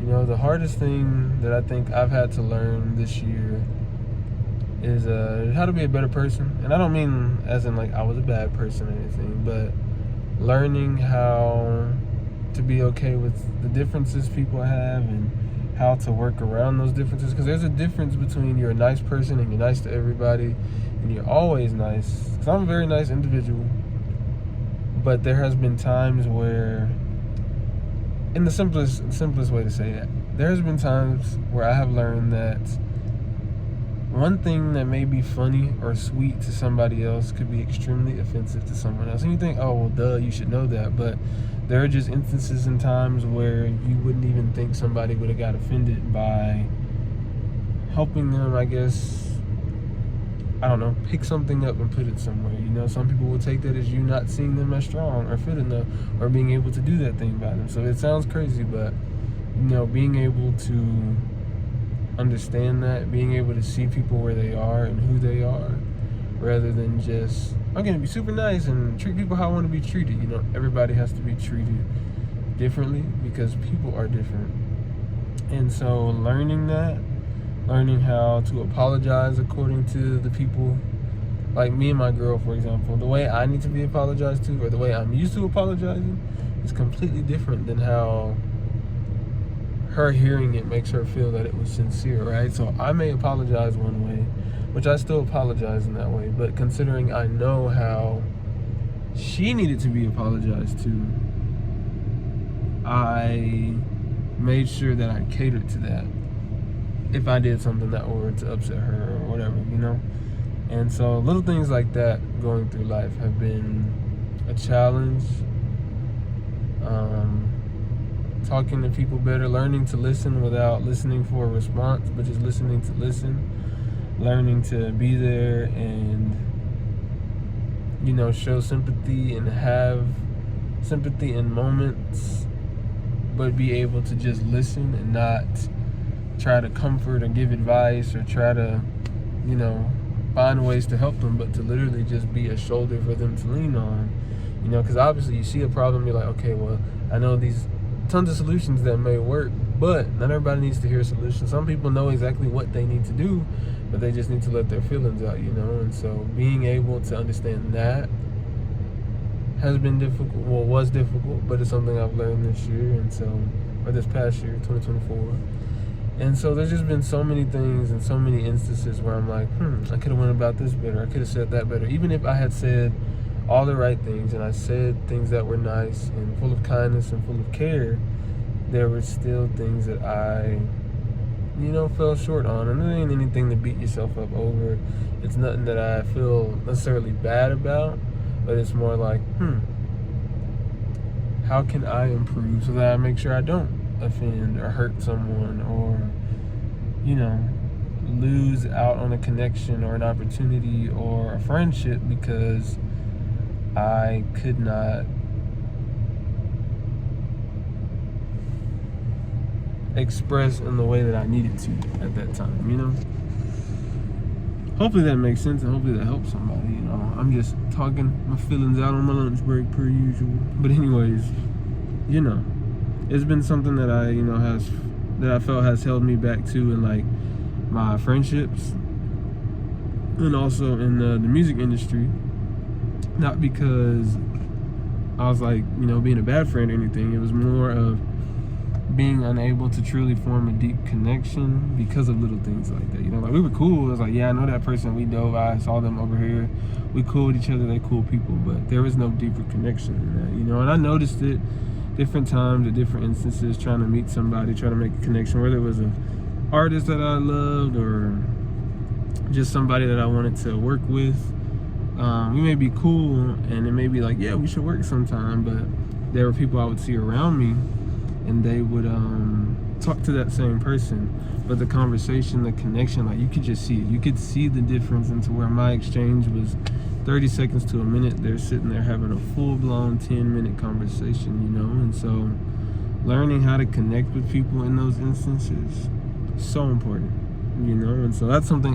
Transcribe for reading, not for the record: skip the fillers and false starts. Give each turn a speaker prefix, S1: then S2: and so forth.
S1: The hardest thing that I think I've had to learn this year is how to be a better person. And I don't mean as in like I was a bad person or anything, but learning how to be okay with the differences people have and how to work around those differences. Because there's a difference between you're a nice person and you're nice to everybody and you're always nice. Because I'm a very nice individual, but there has been times where, in the simplest way to say it, there's been times where I have learned that one thing that may be funny or sweet to somebody else could be extremely offensive to someone else. And you think, oh, well, duh, you should know that. But there are just instances and times where you wouldn't even think somebody would have got offended by helping them, I guess, I don't know, pick something up and put it somewhere. Some people will take that as you not seeing them as strong or fit enough or being able to do that thing by them. So it sounds crazy, but, being able to understand that, being able to see people where they are and who they are, rather than just, I'm going to be super nice and treat people how I want to be treated. Everybody has to be treated differently because people are different. And so learning how to apologize according to the people, like me and my girl, for example, the way I need to be apologized to or the way I'm used to apologizing is completely different than how her hearing it makes her feel that it was sincere, right? So I may apologize one way, which I still apologize in that way, but considering I know how she needed to be apologized to, I made sure that I catered to that if I did something that were to upset her or whatever, And so little things like that going through life have been a challenge. Talking to people better, learning to listen without listening for a response, but just listening to listen, learning to be there and, show sympathy and have sympathy in moments, but be able to just listen and not try to comfort or give advice or try to, find ways to help them, but to literally just be a shoulder for them to lean on, because obviously you see a problem, you're like, okay, well, I know these tons of solutions that may work, but not everybody needs to hear a solution. Some people know exactly what they need to do, but they just need to let their feelings out, and so being able to understand that has been difficult, was difficult, but it's something I've learned this year, or this past year, 2024. And so there's just been so many things and so many instances where I'm like, I could have went about this better, I could have said that better. Even if I had said all the right things and I said things that were nice and full of kindness and full of care, there were still things that I, fell short on. And there ain't anything to beat yourself up over. It's nothing that I feel necessarily bad about, but it's more like, how can I improve so that I make sure I don't offend or hurt someone or, lose out on a connection or an opportunity or a friendship because I could not express in the way that I needed to at that time, Hopefully that makes sense and hopefully that helps somebody, I'm just talking my feelings out on my lunch break per usual. But anyways, it's been something that I felt has held me back too in like my friendships and also in the music industry. Not because I was like, being a bad friend or anything. It was more of being unable to truly form a deep connection because of little things like that. Like we were cool. It was like, yeah, I know that person. We dove. I saw them over here. We cool with each other. They cool people. But there was no deeper connection in that, And I noticed it different times at different instances, trying to meet somebody, trying to make a connection, whether it was an artist that I loved or just somebody that I wanted to work with. We may be cool and it may be like, yeah, we should work sometime, but there were people I would see around me and they would talk to that same person, but the conversation, the connection, like you could just see it. You could see the difference into where my exchange was 30 seconds to a minute. They're sitting there having a full-blown 10-minute conversation, and so learning how to connect with people in those instances, so important, and so that's something